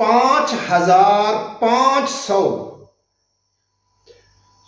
5500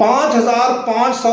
5500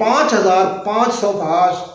5500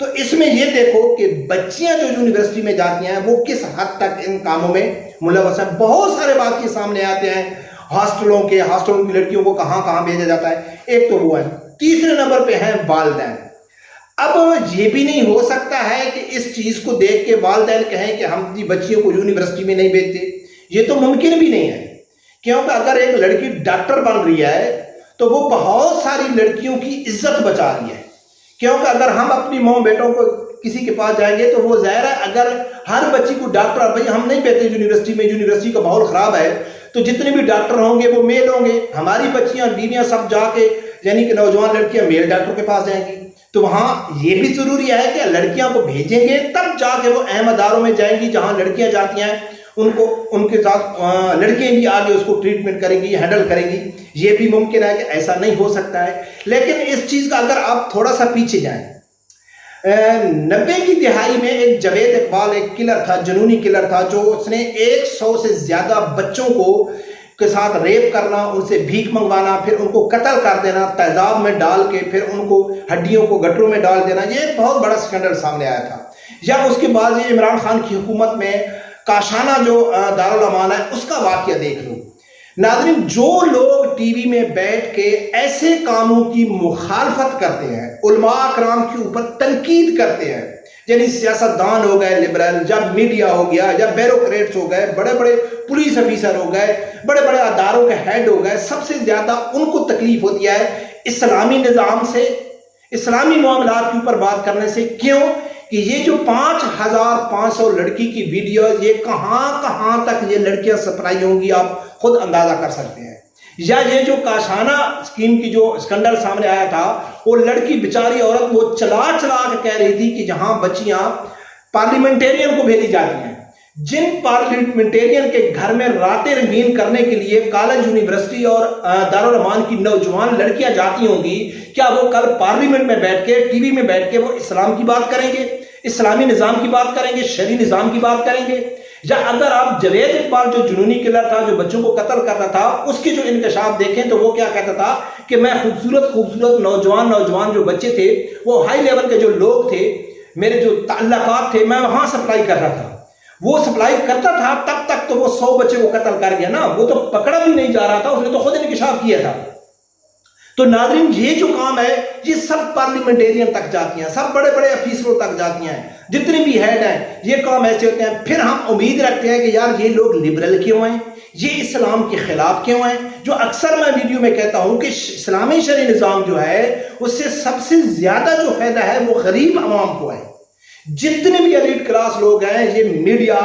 تو اس میں یہ دیکھو کہ بچیاں جو یونیورسٹی میں جاتی ہیں وہ کس حد تک ان کاموں میں ملوث ہیں. بہت سارے واقعے سامنے آتے ہیں ہاسٹلوں کی لڑکیوں کو کہاں کہاں بھیجا جاتا ہے. ایک تو وہ ہے. تیسرے نمبر پہ ہیں والدین. اب یہ بھی نہیں ہو سکتا ہے کہ اس چیز کو دیکھ کے والدین کہیں کہ ہم اپنی بچیوں کو یونیورسٹی میں نہیں بھیجتے. یہ تو ممکن بھی نہیں ہے, کیونکہ اگر ایک لڑکی ڈاکٹر بن رہی ہے تو وہ بہت ساری لڑکیوں کی عزت بچا رہی ہے. کیونکہ اگر ہم اپنی ماں بیٹوں کو کسی کے پاس جائیں گے تو وہ ظاہر ہے اگر ہر بچی کو ڈاکٹر, بھائی ہم نہیں بیٹھتے یونیورسٹی میں, یونیورسٹی کا ماحول خراب ہے, تو جتنے بھی ڈاکٹر ہوں گے وہ میل ہوں گے. ہماری بچیاں بیویاں سب جا کے یعنی کہ نوجوان لڑکیاں میل ڈاکٹر کے پاس جائیں گی. تو وہاں یہ بھی ضروری ہے کہ لڑکیاں کو بھیجیں گے تب جا کے وہ اہم اداروں میں جائیں گی جہاں لڑکیاں جاتی ہیں. ان کے ساتھ لڑکیاں بھی آگے اس کو ٹریٹمنٹ کریں گی, ہینڈل کریں گی. یہ بھی ممکن ہے کہ ایسا نہیں ہو سکتا ہے. لیکن اس چیز کا اگر آپ تھوڑا سا پیچھے جائیں, 90 کی دہائی میں ایک جاوید اقبال ایک کلر تھا, جنونی کلر تھا, جو اس نے 100 سے زیادہ بچوں کو کے ساتھ ریپ کرنا, ان سے بھیک منگوانا, پھر ان کو قتل کر دینا تیزاب میں ڈال کے, پھر ان کو ہڈیوں کو گٹروں میں ڈال دینا. یہ ایک بہت بڑا سکینڈل سامنے آیا تھا. یا اس کے بعد یہ عمران خان کی حکومت میں کاشانہ جو دارالامان ہے اس کا واقعہ دیکھ لو. ناظرین, جو لوگ ٹی وی میں بیٹھ کے ایسے کاموں کی مخالفت کرتے ہیں, علماء کرام کے اوپر تنقید کرتے ہیں, یعنی سیاستدان ہو گئے لبرل, یا میڈیا ہو گیا, یا بیوروکریٹس ہو گئے, بڑے بڑے پولیس افیسر ہو گئے, بڑے بڑے اداروں کے ہیڈ ہو گئے, سب سے زیادہ ان کو تکلیف ہوتی ہے اسلامی نظام سے, اسلامی معاملات کے اوپر بات کرنے سے. کیوں کہ یہ جو 5500 لڑکی کی ویڈیو, یہ کہاں کہاں تک یہ لڑکیاں سپلائی ہوں گی آپ خود اندازہ کر سکتے ہیں. یا یہ جو کاشانہ اسکیم کی جو اسکینڈل سامنے آیا تھا, وہ لڑکی بیچاری عورت وہ چلا کے کہہ رہی تھی کہ جہاں بچیاں پارلیمنٹیرین کو بھیجی جاتی ہیں, جن پارلیمنٹیرین کے گھر میں راتیں رنگین کرنے کے لیے کالج, یونیورسٹی اور دارالامان کی نوجوان لڑکیاں جاتی ہوں گی, کیا وہ کل پارلیمنٹ میں بیٹھ کے, ٹی وی میں بیٹھ کے وہ اسلام کی بات کریں گے, اسلامی نظام کی بات کریں گے, شرعی نظام کی بات کریں گے؟ یا اگر آپ جاوید اقبال جو جنونی کلر تھا, جو بچوں کو قتل کرتا تھا, اس کے جو انکشاف دیکھیں تو وہ کیا کہتا تھا کہ میں خوبصورت نوجوان جو بچے تھے, وہ ہائی لیول کے جو لوگ تھے, میرے جو تعلقات تھے, میں وہاں سپلائی کر رہا تھا. وہ سپلائی کرتا تھا تب تک تو وہ 100 بچے کو قتل کر گیا نا, وہ تو پکڑا بھی نہیں جا رہا تھا, اس نے تو خود انکشاف کیا تھا. تو ناظرین, یہ جو کام ہے یہ سب پارلیمنٹیرین تک جاتی ہیں, سب بڑے بڑے افیسروں تک جاتی ہیں, جتنے بھی ہیڈ ہیں, یہ کام ایسے ہوتے ہیں. پھر ہم امید رکھتے ہیں کہ یار یہ لوگ لبرل کیوں ہیں, یہ اسلام کے خلاف کیوں ہیں. جو اکثر میں ویڈیو میں کہتا ہوں کہ اسلامی شرعی نظام جو ہے اس سے سب سے زیادہ جو فائدہ ہے وہ غریب عوام کو ہے. جتنے بھی ایلیٹ کلاس لوگ ہیں, یہ میڈیا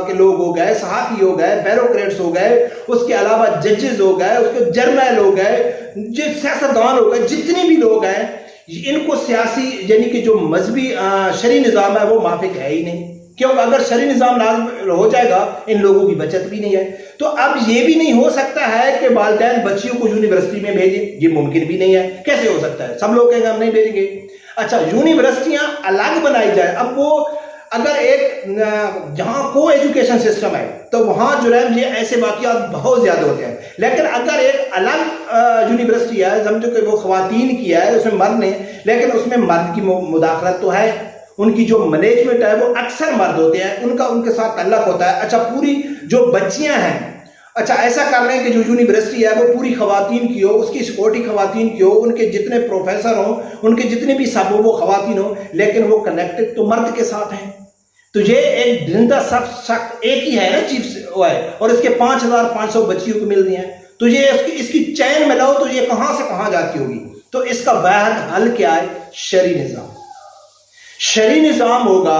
کے لوگ ہو گئے, صحافی ہو گئے, بیوروکریٹس ہو گئے, اس کے علاوہ ججز ہو گئے, اس کے جرنیل ہو گئے, جو سیاستدان ہو گئے, جتنے بھی لوگ ہیں, ان کو سیاسی یعنی کہ جو مذہبی شرعی نظام ہے وہ موافق ہے ہی نہیں. کیونکہ اگر شرعی نظام لازم ہو جائے گا ان لوگوں کی بچت بھی نہیں ہے. تو اب یہ بھی نہیں ہو سکتا ہے کہ والدین بچیوں کو یونیورسٹی میں بھیجیں, یہ ممکن بھی نہیں ہے. کیسے ہو سکتا ہے؟ سب لوگ کہیں گے ہم نہیں بھیجیں گے. اچھا, یونیورسٹیاں الگ بنائی جائے. اب وہ اگر ایک جہاں کو ایجوکیشن سسٹم ہے تو وہاں جو ہے یہ ایسے واقعات بہت زیادہ ہوتے ہیں. لیکن اگر ایک الگ یونیورسٹی ہے, سمجھو کہ وہ خواتین کی ہے, اس میں مرد نے, لیکن اس میں مرد کی مداخلت تو ہے, ان کی جو مینجمنٹ ہے وہ اکثر مرد ہوتے ہیں, ان کے ساتھ تعلق ہوتا ہے. اچھا, پوری جو بچیاں ہیں, اچھا ایسا کر لیں کہ جو یونیورسٹی ہے وہ پوری خواتین کی ہو, اس کی سیکورٹی خواتین کی ہو, ان کے جتنے پروفیسر ہوں, ان کے جتنے بھی سب وہ خواتین ہوں, لیکن وہ کنیکٹڈ تو مرد کے ساتھ ہیں. تو یہ ایک زندہ شخص ایک ہی ہے نا, چیف ہے, اور اس کے 5500 بچیوں کو مل رہی ہیں. تو یہ اس کی چین میں لاؤ تو یہ کہاں سے کہاں جاتی ہوگی. تو اس کا واحد حل کیا ہے؟ شرعی نظام. شرعی نظام ہوگا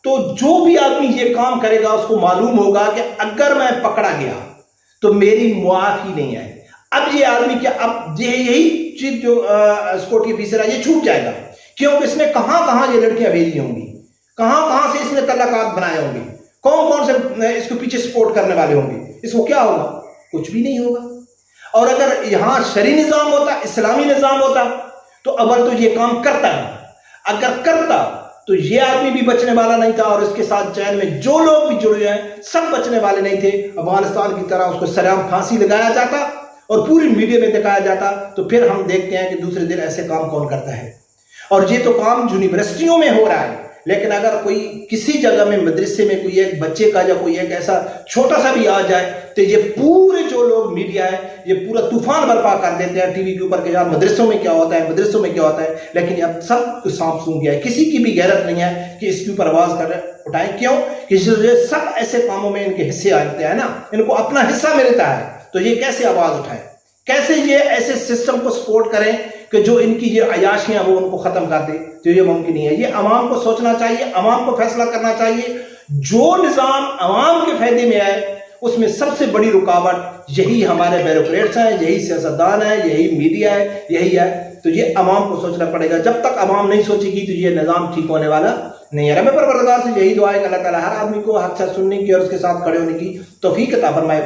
تو جو بھی آدمی یہ کام کرے گا اس کو معلوم ہوگا کہ اگر میں پکڑا گیا تو میری معافی نہیں ہے. اب یہ آدمی کیا, اب یہی چیز جو سیکورٹی افیسر ہے یہ چھوٹ جائے گا, کیونکہ اس نے کہاں کہاں یہ لڑکیاں بھیجی ہوں گی, کہاں کہاں سے اس نے تعلقات بنائے ہوں گے, کون سے اس کو پیچھے سپورٹ کرنے والے ہوں گے. اس کو کیا ہوگا؟ کچھ بھی نہیں ہوگا. اور اگر یہاں شرعی نظام ہوتا, اسلامی نظام ہوتا, تو اول تو یہ کام کرتا ہے. اگر کرتا تو یہ آدمی بھی بچنے والا نہیں تھا, اور اس کے ساتھ چین میں جو لوگ بھی جڑے ہیں سب بچنے والے نہیں تھے. افغانستان کی طرح اس کو سرعام پھانسی لگایا جاتا اور پوری میڈیا میں دکھایا جاتا. تو پھر ہم دیکھتے ہیں کہ دوسرے دن ایسے کام کون کرتا ہے. اور یہ تو کام یونیورسٹیوں میں ہو رہا ہے، لیکن اگر کوئی کسی جگہ میں مدرسے میں کوئی ایک بچے کا یا کوئی ایک ایسا چھوٹا سا بھی آ جائے تو یہ پورے جو لوگ میڈیا ہے یہ پورا طوفان برپا کر دیتے ہیں ٹی وی کے اوپر کہ یار مدرسوں میں کیا ہوتا ہے، مدرسوں میں کیا ہوتا ہے. لیکن اب سب سانپ سونگ گیا ہے، کسی کی بھی غیرت نہیں ہے کہ اس کے اوپر آواز اٹھائیں. کیوں کہ یہ سب ایسے کاموں میں ان کے حصے آتے ہیں نا، ان کو اپنا حصہ ملتا ہے، تو یہ کیسے آواز اٹھائیں، کیسے یہ ایسے سسٹم کو سپورٹ کریں کہ جو ان کی یہ عیاشیاں وہ ان کو ختم کر دے. تو یہ ممکن نہیں ہے. یہ عوام کو سوچنا چاہیے، عوام کو فیصلہ کرنا چاہیے. جو نظام عوام کے فائدے میں آئے اس میں سب سے بڑی رکاوٹ یہی ہمارے بیوروکریٹس ہیں، یہی سیاستدان ہیں، یہی میڈیا ہے، یہی ہے. تو یہ عوام کو سوچنا پڑے گا. جب تک عوام نہیں سوچے گی تو یہ نظام ٹھیک ہونے والا نہیں ہے. رب پروردگار سے یہی دعا ہے کہ اللہ تعالیٰ ہر آدمی کو حق سے سننے کی اور اس کے ساتھ کھڑے ہونے کی توفیق عطا فرمائے.